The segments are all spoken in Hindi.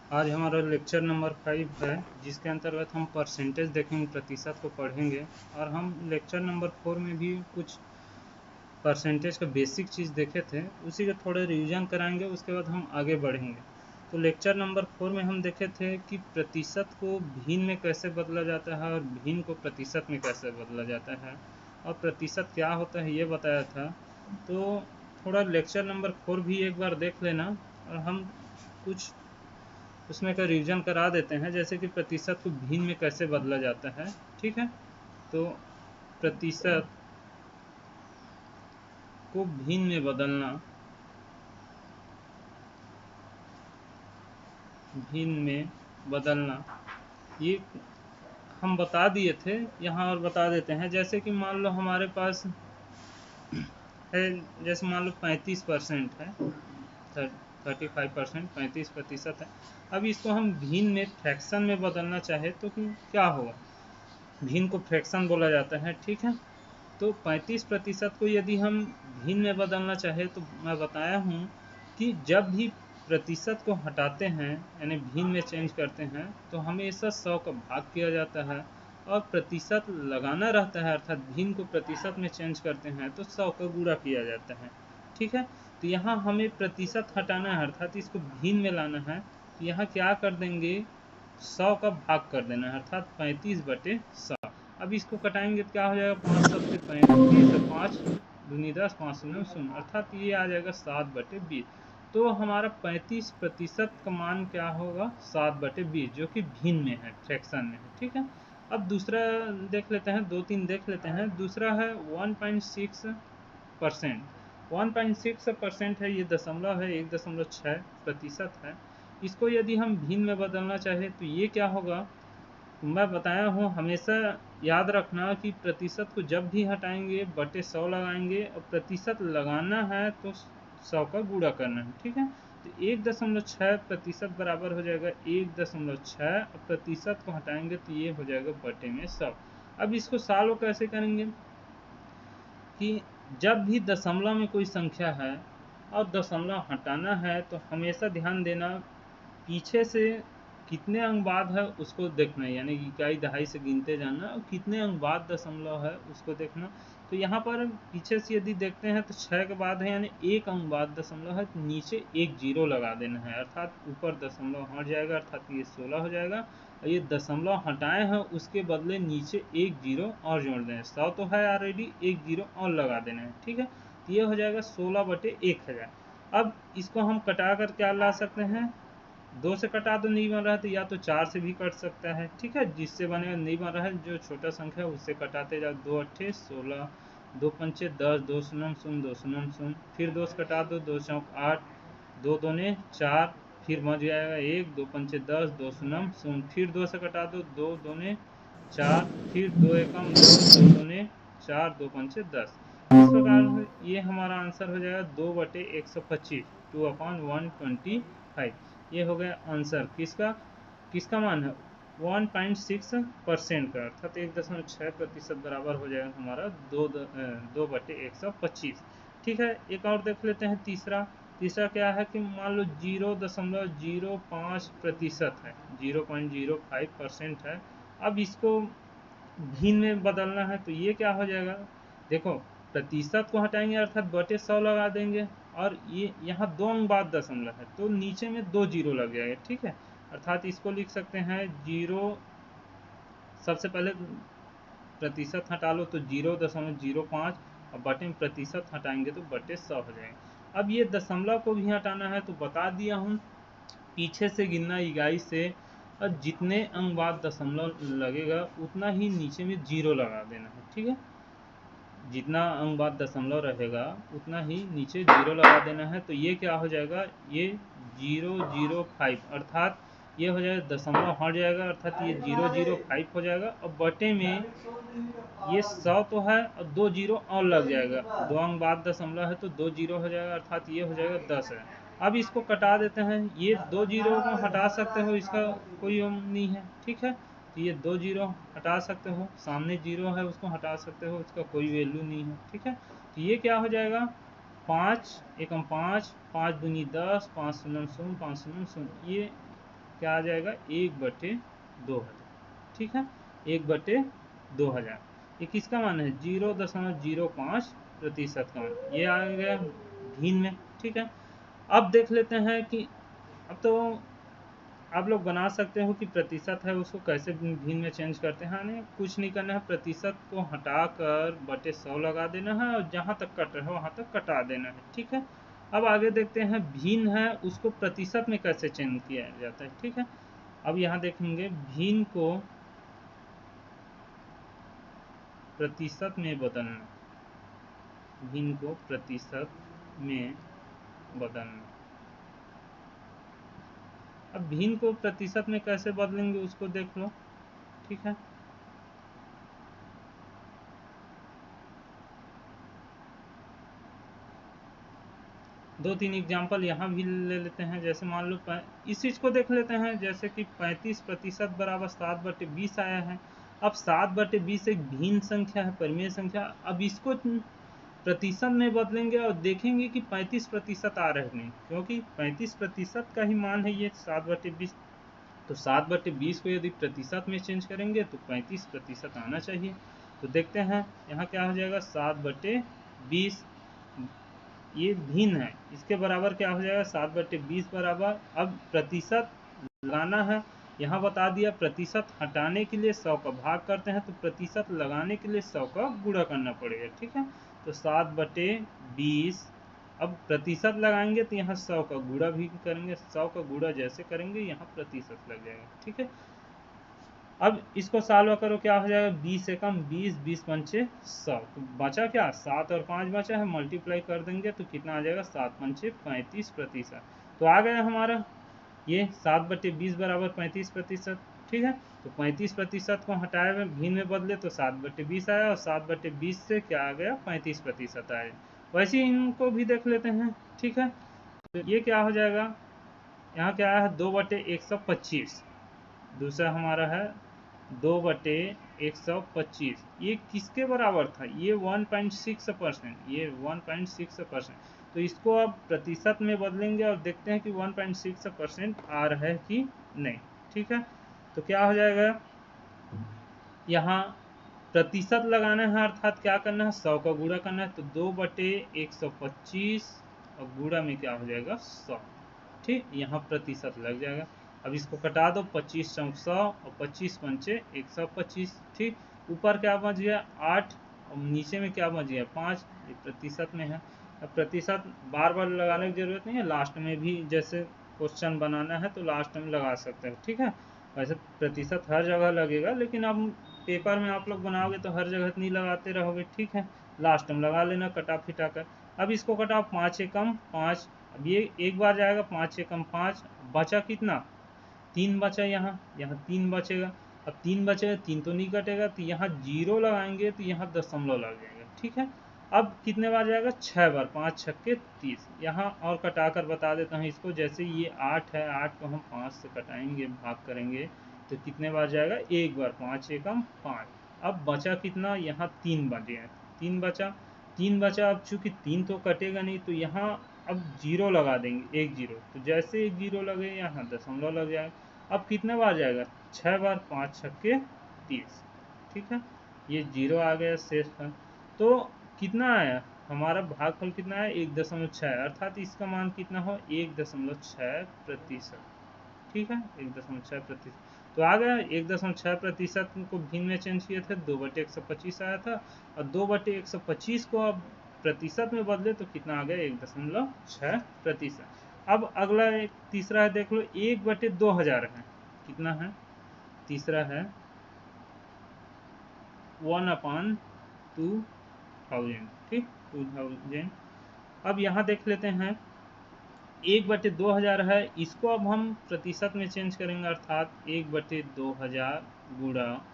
आज हमारा लेक्चर नंबर 5 है, जिसके अंतर्गत हम परसेंटेज देखेंगे, प्रतिशत को पढ़ेंगे। और हम लेक्चर नंबर 4 में भी कुछ परसेंटेज का बेसिक चीज़ देखे थे, उसी का थोड़ा रिवीजन कराएंगे, उसके बाद हम आगे बढ़ेंगे। तो लेक्चर नंबर 4 में हम देखे थे कि प्रतिशत को भिन्न में कैसे बदला जाता है और भिन्न को प्रतिशत में कैसे बदला जाता है, और प्रतिशत क्या होता है ये बताया था। तो थोड़ा लेक्चर नंबर 4 भी एक बार देख लेना, और हम कुछ उसमें का रिवीजन करा देते हैं, जैसे कि प्रतिशत को भिन्न में कैसे बदला जाता है। ठीक है, तो प्रतिशत को भिन्न में बदलना, भिन्न में बदलना, ये हम बता दिए थे यहाँ, और बता देते हैं। जैसे कि मान लो हमारे पास है, जैसे मान लो 35% है, 35%, 35% है। अब इसको हम भिन्न में फ्रैक्शन में बदलना चाहे तो क्या होगा। भिन्न को फ्रैक्शन बोला जाता है, ठीक है। तो 35% को यदि हम भिन्न में बदलना चाहे तो मैं बताया हूँ कि जब भी प्रतिशत को हटाते हैं यानी भिन्न में चेंज करते हैं, तो हमेशा 100 का भाग किया जाता है, और प्रतिशत लगाना रहता है, अर्थात भिन्न को प्रतिशत में चेंज करते हैं तो 100 का गुणा किया जाता है। ठीक है, तो यहाँ हमें प्रतिशत हटाना है, अर्थात इसको भिन्न में लाना है। तो यहाँ क्या कर देंगे, 100 का भाग कर देना है, अर्थात 35/100। अब इसको कटाएंगे तो क्या हो जाएगा, 5 सबसे 35, 5 दूनी 10, 5 शून्य शून्य, अर्थात ये आ जाएगा 7/20। तो हमारा 35% का मान क्या होगा, 7/20, जो कि भिन्न में है, फ्रैक्शन में है। ठीक है, अब दूसरा देख लेते हैं, 2-3 देख लेते हैं। दूसरा है 1.6%। 1.6% है, ये दशमलव है, 1.6% है। इसको यदि हम भिन्न में बदलना चाहे तो ये क्या होगा, मैं बताया हूँ, हमेशा याद रखना कि प्रतिशत को जब भी हटाएंगे बटे 100 लगाएंगे, और प्रतिशत लगाना है तो 100 का गुणा करना है। ठीक है, तो 1.6% बराबर हो जाएगा 1.6, और प्रतिशत को हटाएंगे तो ये हो जाएगा बटे में 100। अब इसको सॉल्व कैसे करेंगे कि जब भी दशमलव में कोई संख्या है और दशमलव हटाना है, तो हमेशा ध्यान देना पीछे से कितने अंक बाद है उसको देखना है, यानी इकाई दहाई से गिनते जाना, और कितने अंक बाद दशमलव है उसको देखना। तो यहाँ पर पीछे से यदि देखते हैं तो 6 के बाद है, यानी 1 अंक बाद दशमलव है, तो नीचे एक जीरो लगा देना है, अर्थात ऊपर दशमलव हट जाएगा, अर्थात ये 16 हो जाएगा। और ये दशमलव हटाए हैं उसके बदले नीचे एक जीरो और जोड़ दें, 100 तो है ऑलरेडी, एक जीरो और लगा देना है। ठीक है, तो ये हो जाएगा 16/1000। अब इसको हम कटा कर क्या ला सकते हैं, 2 से कटा दो, नहीं बन रहा है तो या तो 4 से भी कट सकता है। ठीक है, जिससे बनेगा, नहीं बन रहा है जो छोटा संख्या है उससे कटाते जाओ। 2 अट्ठे 16, 2 पंचे 10, 2 शून्य शून्य, 2 शून्य शून्य, फिर 2 से कटा दो, 2 चौक 8, 2 दूने 4, फिर बच जाएगा 1, 2 पंचे 10, 2 शून्य शून्य, फिर 2 से कटा दो, 2 दूने 4, फिर 2 एकम 2, 2 दूने 4, 2 पंचे 10। इस प्रकार ये हमारा आंसर हो जाएगा 2/125, 2/125। ये हो गया आंसर, किसका किसका मान है, 1.6% का, अर्थात 1.6% बराबर हो जाएगा हमारा 2/125। ठीक है, एक और देख लेते हैं। तीसरा तीसरा क्या है कि मान लो 0.05% है, 0.05% है। अब इसको भिन्न में बदलना है तो ये क्या हो जाएगा, देखो प्रतिशत को हटाएंगे अर्थात बटे 100 लगा देंगे, और ये यहाँ 2 अंक बाद दशमलव है तो नीचे में 2 जीरो लग जाएगा। ठीक है, अर्थात इसको लिख सकते हैं 0, सबसे पहले प्रतिशत हटा लो तो 0.05, और बटे में प्रतिशत हटाएंगे तो बटे 100 हो जाएगा। अब ये दशमलव को भी हटाना है तो बता दिया हूँ, पीछे से गिनना इकाई से, और जितने अंक बाद दशमलव लगेगा उतना ही नीचे में जीरो लगा देना है। ठीक है, जितना अंक बाद दशमलव रहेगा उतना ही नीचे जीरो लगा देना है। तो ये क्या हो जाएगा, ये 0.05, अर्थात ये हो जाएगा, दशमलव हट जाएगा, अर्थात ये 0.05 हो जाएगा, और बटे में ये 100 तो है और 2 जीरो और लग जाएगा, 2 अंक बाद दशमलव है तो 2 जीरो हो जाएगा, अर्थात ये हो जाएगा 10 है। अब इसको कटा देते हैं, ये 2 जीरो को हटा सकते हो, इसका कोई नहीं है। ठीक है, तो ये 2 जीरो हटा सकते हो, सामने जीरो है उसको हटा सकते हो, इसका कोई वैल्यू नहीं है। ठीक है, तो ये क्या हो जाएगा, 5 एकम 5, 5 दूनी 10, 5 शून्य शून्य, 5 शून्य शून्य, ये क्या आ जाएगा 1/2000। ठीक है, 1/2000। ये किसका मान है? 0.05% का मान, ये आ गया भिन्न में। ठीक है, अब देख लेते हैं कि अब तो आप लोग बना सकते हो कि प्रतिशत है उसको कैसे भिन्न में चेंज करते हैं। नहीं, कुछ नहीं करना है, प्रतिशत को हटाकर बटे 100 लगा देना है और जहाँ तक कट रहा है वहाँ तक कटा देना है। ठीक है, अब आगे देखते हैं भिन्न है उसको प्रतिशत में कैसे चेंज किया जाता है। ठीक है, अब यहाँ देखेंगे भिन्न को प्रतिशत में बदलना, भिन्न को प्रतिशत में बदलना। अब भिन्न को प्रतिशत में कैसे बदलेंगे उसको देख लो। ठीक है, दो तीन एग्जाम्पल यहाँ भी ले लेते हैं। जैसे मान लो इस चीज़ को देख लेते हैं, जैसे कि 35% बराबर 7/20 आया है। अब 7/20 एक भिन्न संख्या है, परिमेय संख्या। अब इसको प्रतिशत में बदलेंगे और देखेंगे कि 35% आ रहा है नहीं, क्योंकि 35% का ही मान है ये 7/20। तो 7/20 को यदि प्रतिशत में चेंज करेंगे तो 35% आना चाहिए। तो देखते हैं यहाँ क्या हो जाएगा, 7/20 ये भिन्न है, इसके बराबर क्या हो जाएगा 7/20 बराबर। अब प्रतिशत लगाना है, यहाँ बता दिया प्रतिशत हटाने के लिए 100 का भाग करते हैं, तो प्रतिशत लगाने के लिए 100 का गुणा करना पड़ेगा। ठीक है, तो 7/20। अब प्रतिशत लगाएंगे तो यहाँ 100 का गुणा भी करेंगे, 100 का गुणा जैसे करेंगे यहाँ प्रतिशत लग जाएगा। ठीक है, अब इसको सॉल्व करो, क्या हो जाएगा 20 से कम 20, 20 पंचे 100, तो बचा क्या 7 और 5 बचा है, मल्टीप्लाई कर देंगे तो कितना आ जाएगा 7 पंचे 35%। तो आ गया हमारा ये 7/20 बराबर 35%। ठीक है, तो 35% को हटाए हुए भिन्न में बदले तो 7/20 आया, और 7/20 से क्या आ गया 35% आया। वैसे ही इनको भी देख लेते हैं। ठीक है, तो ये क्या हो जाएगा, यहाँ क्या आया है 2/125। दूसरा हमारा है 2/125। ये किसके बराबर था, ये 1.6%, ये 1.6%। तो इसको अब प्रतिशत में बदलेंगे और देखते हैं कि 1.6% आ रहा है कि नहीं। ठीक है, तो क्या हो जाएगा, यहाँ प्रतिशत लगाना है, अर्थात क्या करना है 100 का गुणा करना है, तो 2/125 और गुणा में क्या हो जाएगा 100। ठीक, यहाँ प्रतिशत लग जाएगा। अब इसको कटा दो, 25 चौक 100 और 25 पंचे 125। ठीक, ऊपर क्या बच गया 8 और नीचे में क्या बच गया 5, ये प्रतिशत में है। अब प्रतिशत बार बार लगाने की जरूरत नहीं है, लास्ट में भी जैसे क्वेश्चन बनाना है तो लास्ट में लगा सकते हैं। ठीक है, वैसे प्रतिशत हर जगह लगेगा, लेकिन अब पेपर में आप लोग बनाओगे तो हर जगह नहीं लगाते रहोगे। ठीक है, लास्ट में लगा लेना कटा फिटा कर। अब इसको कटा 5 एकम 5, अब ये एक बार जाएगा 5 एकम 5, बचा कितना 3 बचा, यहाँ यहाँ 3 बचेगा। अब 3 बचेगा, 3 तो नहीं कटेगा, तो यहाँ 0 लगाएंगे तो यहाँ दशमलव लग जाएगा। ठीक है, अब कितने बार जाएगा 6 बार, 5 छक्के 30। यहाँ और कटा कर बता देता हूँ इसको, जैसे ये 8 है, 8 को हम 5 से कटाएंगे, भाग करेंगे तो कितने बार जाएगा, एक बार, 5 एकम 5। अब बचा कितना, यहाँ 3 बचे हैं, 3 बचा, 3 बचा। अब चूंकि 3 तो कटेगा नहीं, तो यहाँ अब 0 लगा देंगे, 1 0, तो जैसे 1 0 लगे यहाँ दशमलव लग जाएगा। अब कितने बार जाएगा 6 बार, 5 छक्के 30। ठीक है, ये 0 आ गया शेष का। तो कितना आया हमारा भागफल, कितना है 1.6, अर्थात इसका मान कितना हो 1.6%। ठीक है, 1.6%। तो आ गया 1.6% को भिन्न में चेंज किए थे, 2/125 आया था, और 2/125 को अब प्रतिशत में बदले तो कितना आ गया 1.6%। अब अगला एक तीसरा है, देख लो 1/2000 है, कितना है तीसरा है 1/2000। ठीक, 2000। अब यहाँ देख लेते हैं 1/2000 है, इसको अब हम प्रतिशत में चेंज करेंगे, अर्थात 1/2000 गुणा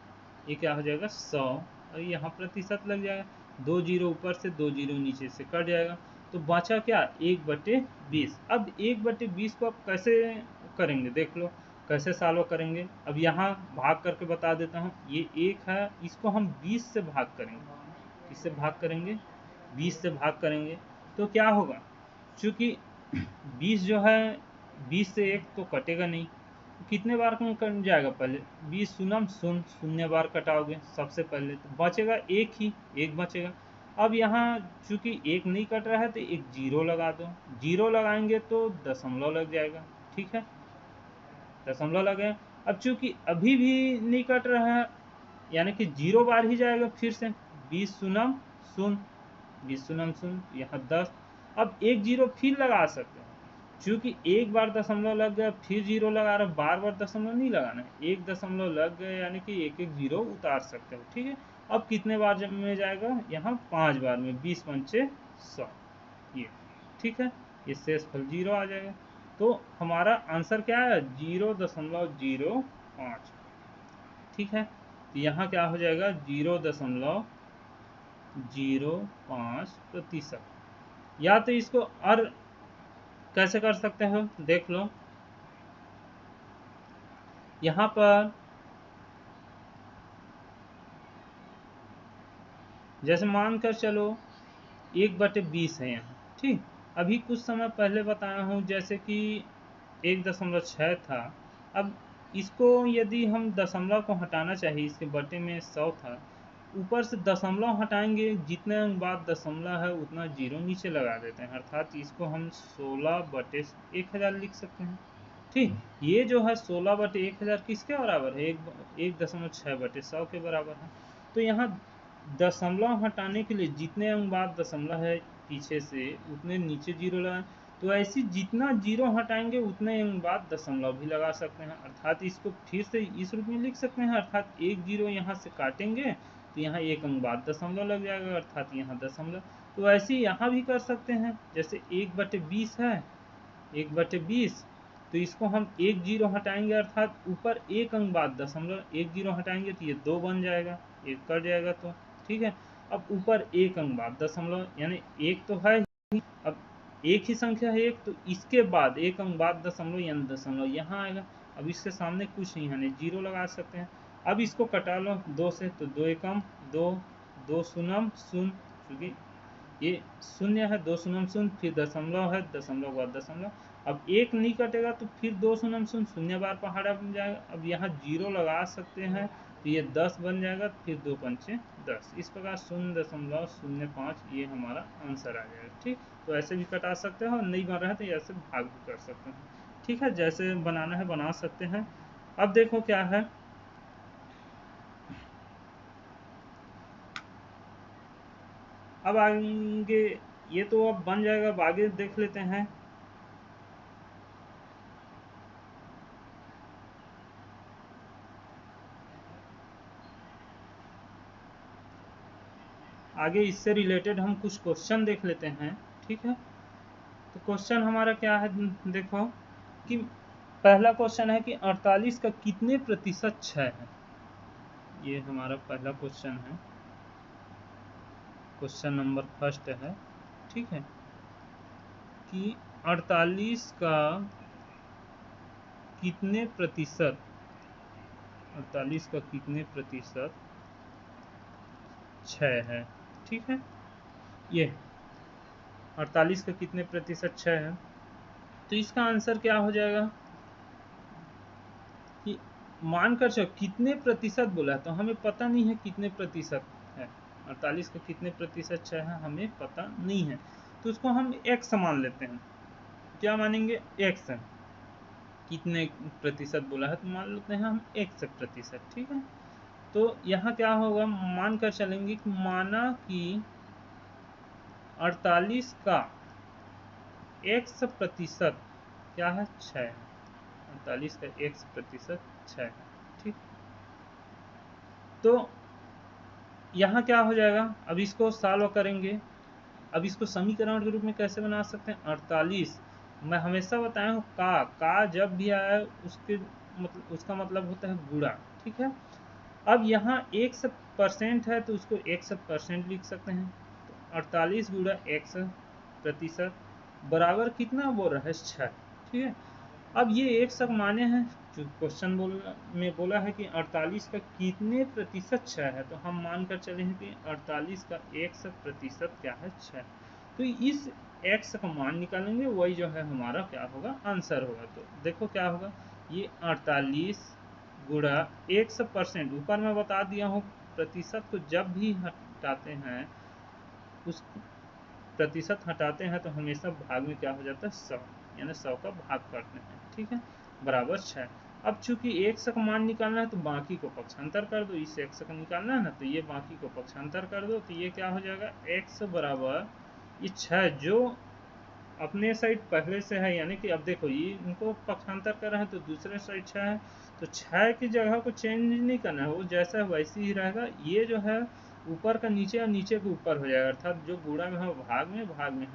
ये क्या हो जाएगा 100, और यहाँ प्रतिशत लग जाएगा, 2 जीरो ऊपर से 2 जीरो नीचे से कट जाएगा, तो बचा क्या 1/20। अब 1/20 को अब कैसे करेंगे, देख लो कैसे सॉल्व करेंगे। अब यहाँ भाग करके बता देता हूँ, ये 1 है, इसको हम 20 से भाग करेंगे। किससे भाग करेंगे, 20 से भाग करेंगे, तो क्या होगा, चूँकि 20 जो है 20 से 1 तो कटेगा नहीं, कितने बार कट जाएगा? पहले 20 शून्यम शून्य, शून्य बार कटाओगे सबसे पहले, तो बचेगा एक ही, एक बचेगा। अब यहाँ चूंकि एक नहीं कट रहा है तो एक जीरो लगा दो, जीरो लगाएंगे तो दशमलव लग जाएगा, ठीक है, दशमलव लगे। अब चूंकि अभी भी नहीं कट रहा है, यानी कि जीरो बार ही जाएगा फिर से, 20 शून्यम शून्य, 20 शून्यम शून्य, यहाँ 10। अब एक जीरो फिर लगा सकते हैं, चूंकि एक बार दशमलव लग गया फिर जीरो लगा रहे, बार बार दशमलव नहीं लगाना है, एक दशमलव लग गए यानी कि एक एक जीरो उतार सकते हो, ठीक है। अब कितने बार में जाएगा? यहाँ 5 बार में, 20 पंचे 100, ये ठीक है, ये शेषफल जीरो आ जाएगा। तो हमारा आंसर क्या है? 0.05, ठीक है। तो यहाँ क्या हो जाएगा? 0.05%। या तो इसको और कैसे कर सकते हो, देख लो। यहाँ पर जैसे मान कर चलो 1/20 है यहाँ, ठीक। अभी कुछ समय पहले बताया हूँ जैसे कि 1.6 था। अब इसको यदि हम दशमलव को हटाना चाहिए, इसके बटे में 100 था, ऊपर से दशमलव हटाएंगे, जितने अंक बाद दशमलव है उतना जीरो नीचे लगा देते हैं, अर्थात इसको हम 16/1000 लिख सकते हैं, ठीक। ये जो है 16/1000 किसके बराबर है? 1.6/100 के बराबर है। तो यहाँ दशमलव हटाने के लिए जितने अंक बाद दशमलव है पीछे से, उतने नीचे जीरो लगाएं। तो ऐसे जितना जीरो हटाएंगे उतने अंक बाद दशमलव भी लगा सकते हैं, अर्थात इसको फिर से इस रूप में लिख सकते हैं, अर्थात एक जीरो यहाँ से काटेंगे तो यहाँ एक अंक बाद दशमलव लग जाएगा, अर्थात यहाँ दशमलव। तो ऐसे यहाँ भी कर सकते हैं, जैसे 1/20 है, 1/20, तो इसको हम एक जीरो हटाएंगे, अर्थात ऊपर एक अंक बाद दशमलव, एक जीरो हटाएंगे तो ये 2 बन जाएगा, एक कट जाएगा, तो ठीक है। अब ऊपर एक अंक बाद दशमलव, यानी एक तो है ही, अब एक ही संख्या है एक, तो इसके बाद एक अंक बाद दशमलव यानी दशमलव यहाँ आएगा। अब इसके सामने कुछ नहीं है, जीरो लगा सकते हैं। अब इसको कटा लो 2 से, तो 2 एकम 2, 2 शून्यम शून्य, क्योंकि ये शून्य है, 2 शून्यम शून्य, फिर दशमलव है, दशमलव बाद दशमलव। अब एक नहीं कटेगा तो फिर 2 शून्यम शून्य, शून्य बार पहाड़ा बन जाएगा। अब यहाँ जीरो लगा सकते हैं तो ये 10 बन जाएगा, फिर 2 पंचे 10, इस प्रकार 0.05 ये हमारा आंसर आ जाएगा, ठीक। तो ऐसे भी कटा सकते हैं, और नहीं बन रहा है तो ऐसे भाग भी कर सकते हैं, ठीक है। जैसे बनाना है बना सकते हैं। अब देखो क्या है, अब आगे ये तो अब बन जाएगा, अब आगे देख लेते हैं। आगे इससे रिलेटेड हम कुछ क्वेश्चन देख लेते हैं, ठीक है। तो क्वेश्चन हमारा क्या है, देखो कि पहला क्वेश्चन है कि 48 का कितने प्रतिशत क्षय है। ये हमारा पहला क्वेश्चन है, क्वेश्चन नंबर फर्स्ट है, ठीक है, कि 48 का कितने प्रतिशत, 48 का कितने प्रतिशत क्षय है, ठीक है। ये 48 का कितने प्रतिशत क्षय है, तो इसका आंसर क्या हो जाएगा कि मानकर चलो कितने प्रतिशत बोला है, तो हमें पता नहीं है कितने प्रतिशत है, 48 का कितने प्रतिशत क्षय है हमें पता नहीं है, तो उसको हम x मान लेते हैं। क्या मानेंगे? x है, कितने प्रतिशत बोला है तो मान लेते हैं हम x प्रतिशत, ठीक है। तो यहाँ क्या होगा, मान कर चलेंगे कि माना कि 48 का x प्रतिशत क्या है, 6 है, 48 का x प्रतिशत 6 है, ठीक। तो यहाँ क्या हो जाएगा, अब इसको सॉल्व करेंगे। अब इसको समीकरण के रूप में कैसे बना सकते हैं, 48, मैं हमेशा बताया हूँ का जब भी आया उसके मतलब उसका मतलब होता है गुणा, ठीक है। अब यहाँ 1% है तो उसको 1% लिख सकते हैं, तो 48 गुणा 1 प्रतिशत बराबर कितना बोल रहा है, 6, ठीक है। अब ये एक शक माने हैं, जो क्वेश्चन में बोला है कि 48 का कितने प्रतिशत 6 है, तो हम मान कर चले हैं कि 48 का 1% क्या है, 6। तो इस x का मान निकालेंगे, वही जो है हमारा क्या होगा, आंसर होगा। तो देखो क्या होगा, ये 48 गुणा 100%, ऊपर मैं बता दिया हूँ प्रतिशत को जब भी हटाते हैं, उस प्रतिशत हटाते हैं तो हमेशा भाग में क्या हो जाता है 100, यानी 100 का भाग करते हैं, ठीक है, बराबर 6। अब चूंकि 100 का मान निकालना है तो बाकी को पक्षांतर कर दो, इस 100 का निकालना है ना तो ये बाकी को पक्षांतर कर दो, तो ये क्या हो जाएगा x बराबर ये 6 जो अपने साइड पहले से है, यानी कि अब देखो ये इनको पक्षांतर कर रहे हैं तो दूसरे साइड 6 है, तो 6 की जगह को चेंज नहीं करना है, वो जैसा है वैसे ही रहेगा। ये जो है ऊपर का नीचे और नीचे के ऊपर हो जाएगा, अर्थात जो गुणा में है वो भाग में है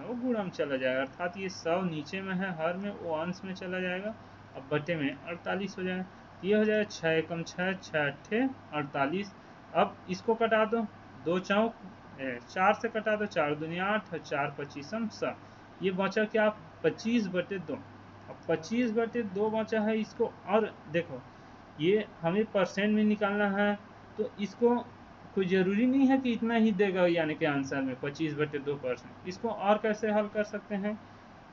वो गुणा में चला जाएगा, अर्थात ये 100 नीचे में है हर में, वो अंश में चला जाएगा, अब बटे में 48 हो जाएगा। ये हो जाएगा 6 एकम 6, 6 अट्ठे 48। अब इसको कटा दो, 2 चौक 4 से कटा दो, 4 दूनी 8 और 4 पच्चीसम 100, ये बचा क्या 25/2। अब 25/2 बचा है, इसको और देखो ये हमें परसेंट में निकालना है, तो इसको कोई ज़रूरी नहीं है कि इतना ही देगा, यानी कि आंसर में 25/2%। इसको और कैसे हल कर सकते हैं,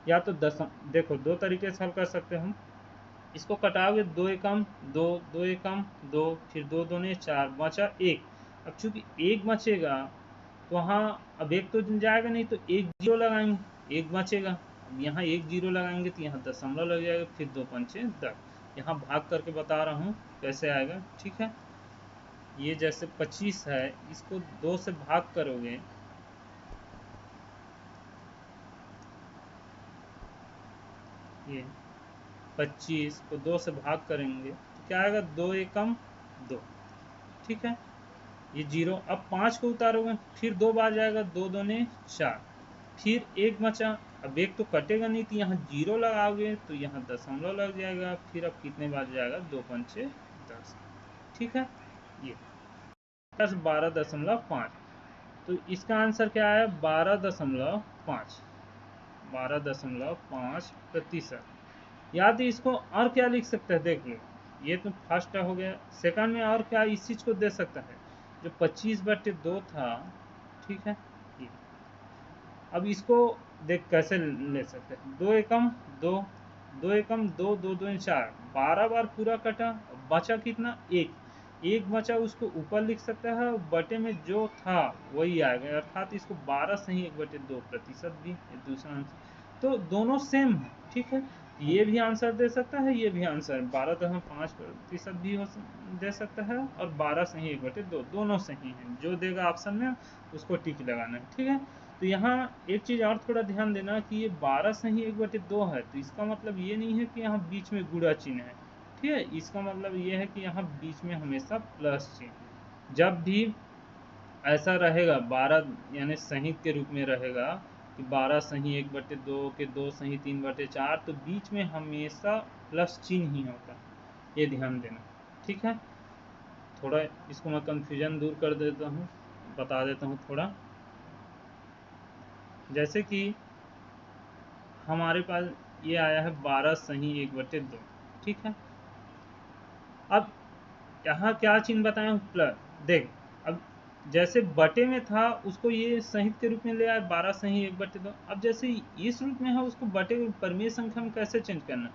या तो देखो दो तरीके से हल कर सकते हैं हम। इसको कटाओगे 2 एकम 2, 2 एकम 2, फिर 2 दूने 4, बचा 1। अब चूंकि 1 बचेगा तो वहाँ अब एक तो जाएगा नहीं, तो एक जीरो लगाएंगे, एक बचेगा, अब यहाँ एक जीरो लगाएंगे तो यहाँ दशमलव लग जाएगा, फिर 2 पंचे 10, यहाँ भाग करके बता रहा हूँ कैसे आएगा, ठीक है। ये जैसे 25 है, इसको 2 से भाग करोगे, ये 25 को 2 से भाग करेंगे तो क्या आएगा 2 एकम 2, ठीक है, ये जीरो। अब 5 को उतारोगे फिर 2 बार जाएगा, 2 दूने 4, फिर एक बचा, अब एक तो कटेगा नहीं तो यहाँ जीरो लगाओगे तो यहाँ दशमलव लग जाएगा, फिर अब कितने बार जाएगा 2 पंचे 10, ठीक है, ये 12.5। तो इसका आंसर क्या है 12.5, 12.5%। याद है इसको और क्या लिख सकते हैं, देख लो, ये तो फर्स्ट हो गया, सेकंड में और क्या इस चीज को दे सकता है, जो 25/2 था, ठीक है, ये अब इसको देख कैसे ले सकते हैं, 2 एकम 2, 2 एकम 2, 2 2 4, 12 बार पूरा कटा, बचा कितना एक बचा, उसको ऊपर लिख सकता है, बटे में जो था वही आएगा, अर्थात इसको 12 से ही 1/2% भी, ये दूसरा आंसर। तो दोनों सेम है, ठीक है, ये भी आंसर दे सकता है, ये भी आंसर 12.5% भी दे सकता है, और 12 से ही 1/2 दोनों सही है, जो देगा ऑप्शन में उसको टिक लगाना है, ठीक है। तो यहाँ एक चीज़ और थोड़ा ध्यान देना कि ये 12 से ही 1/2 है, तो इसका मतलब ये नहीं है कि यहाँ बीच में गुणा चिन्ह है, ठीक है, इसका मतलब ये है कि यहाँ बीच में हमेशा प्लस चिन्ह, जब भी ऐसा रहेगा 12 यानी संहित के रूप में रहेगा कि 12 सही 1/2 के 2 सही 3/4, तो बीच में हमेशा प्लस चिन्ह ही होता है, ये ध्यान देना, ठीक है। थोड़ा इसको मैं कंफ्यूजन दूर कर देता हूँ, बता देता हूँ थोड़ा, जैसे कि हमारे पास ये आया है 12 सही 1/2, ठीक है। अब यहाँ क्या चिन्ह बताएं, प्लस, देख अब जैसे बटे में था उसको ये संहित के रूप में ले आए 12 सही 1/2, अब जैसे इस रूप में है उसको बटे परिमेय संख्या में कैसे चेंज करना,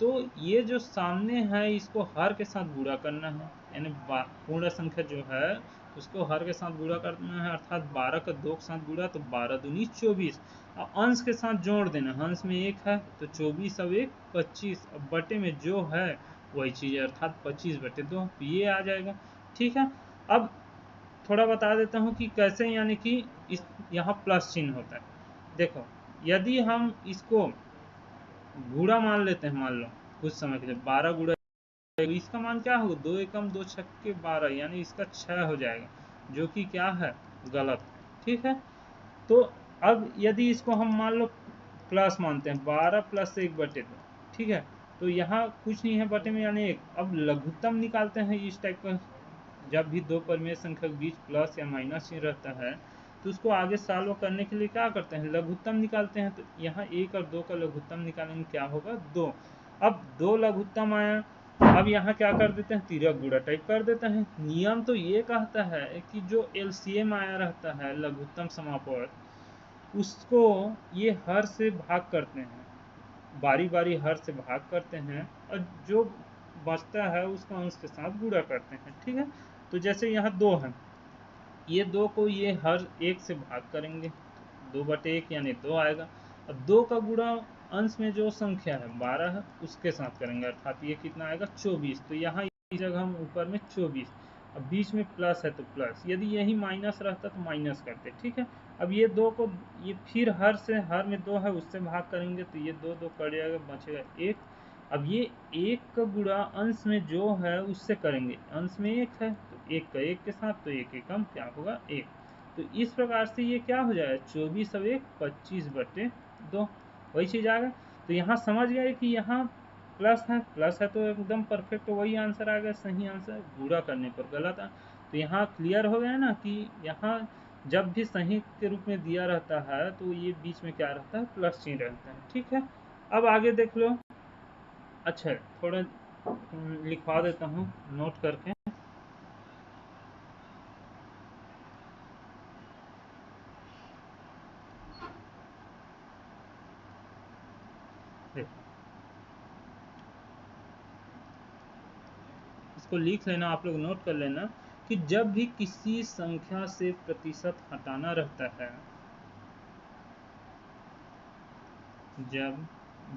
तो ये जो सामने है इसको हर के साथ गुणा करना है, यानी पूर्ण संख्या जो है उसको हर के साथ गुणा करना है, अर्थात 12 का 2 के साथ गुणा तो 12 दूनी 24, और अंश के साथ जोड़ देना, अंश में 1 है तो 24 अब 1 25, अब बटे में जो है वही चीज़ है, अर्थात 25/2, तो ये आ जाएगा, ठीक है। अब थोड़ा बता देता हूँ कि कैसे, यानी कि इस यहाँ प्लस चिन्ह होता है, देखो यदि हम इसको गुणा मान लेते हैं, मान लो कुछ समय के लिए 12 गुणा, तो इसका मान क्या होगा 2 एकम 2 छक्के 12, यानी इसका 6 हो जाएगा, जो कि क्या है गलत, ठीक है। तो अब यदि इसको हम मान लो प्लस मानते हैं 12 + 1/2, ठीक है, तो यहाँ कुछ नहीं है बटे में यानी 1, अब लघुत्तम निकालते हैं इस टाइप का, जब भी दो परिमेय संख्या के बीच प्लस या माइनस चिन्ह रहता है तो उसको आगे सॉल्व करने के लिए क्या करते हैं लघुत्तम निकालते हैं, तो यहाँ 1 और 2 का लघुत्तम निकालेंगे, क्या होगा 2, अब 2 लघुत्तम आया, अब यहाँ क्या कर देते हैं तिर्यक गुणा टाइप कर देते हैं। नियम तो ये कहता है कि जो एलसीएम आया रहता है लघुत्तम समापवर्ग उसको ये हर से भाग करते हैं, बारी बारी हर से भाग करते हैं, और जो बचता है उसका अंश के साथ गुणा करते हैं। ठीक है, तो जैसे यहाँ 2 है, ये 2 को ये हर एक से भाग करेंगे, 2/1 यानी 2 आएगा। अब 2 का गुणा अंश में जो संख्या है 12 है उसके साथ करेंगे, अर्थात ये कितना आएगा 24। तो यहाँ इस जगह हम ऊपर में 24, अब बीच में प्लस है तो प्लस, यदि यही माइनस रहता तो माइनस करते। ठीक है, अब ये 2 को ये फिर हर से, हर में 2 है उससे भाग करेंगे तो ये 2 2 कट जाएगा, बचेगा 1। अब ये 1 का गुणा अंश में जो है उससे करेंगे, अंश में 1 है तो 1 का 1 के साथ, तो 1 एकम क्या होगा 1। तो इस प्रकार से ये क्या हो जाएगा 24 और 1 25/2, वही चीज़ आ गया। तो यहाँ समझ गए कि यहाँ प्लस है तो एकदम परफेक्ट वही आंसर आ गया, सही आंसर। गुणा करने पर गलत है। तो यहाँ क्लियर हो गया ना कि यहाँ जब भी सही के रूप में दिया रहता है तो ये बीच में क्या रहता है, प्लस चिन्ह रहता है। ठीक है, अब आगे देख लो। अच्छा, थोड़ा लिखवा देता हूँ नोट करके। इसको लिख लेना, आप लोग नोट कर लेना कि जब भी किसी संख्या से प्रतिशत हटाना रहता है, जब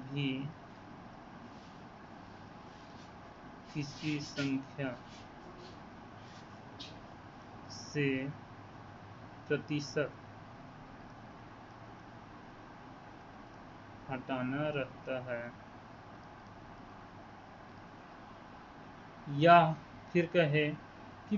भी किसी संख्या से प्रतिशत हटाना रहता है, या फिर कहे कि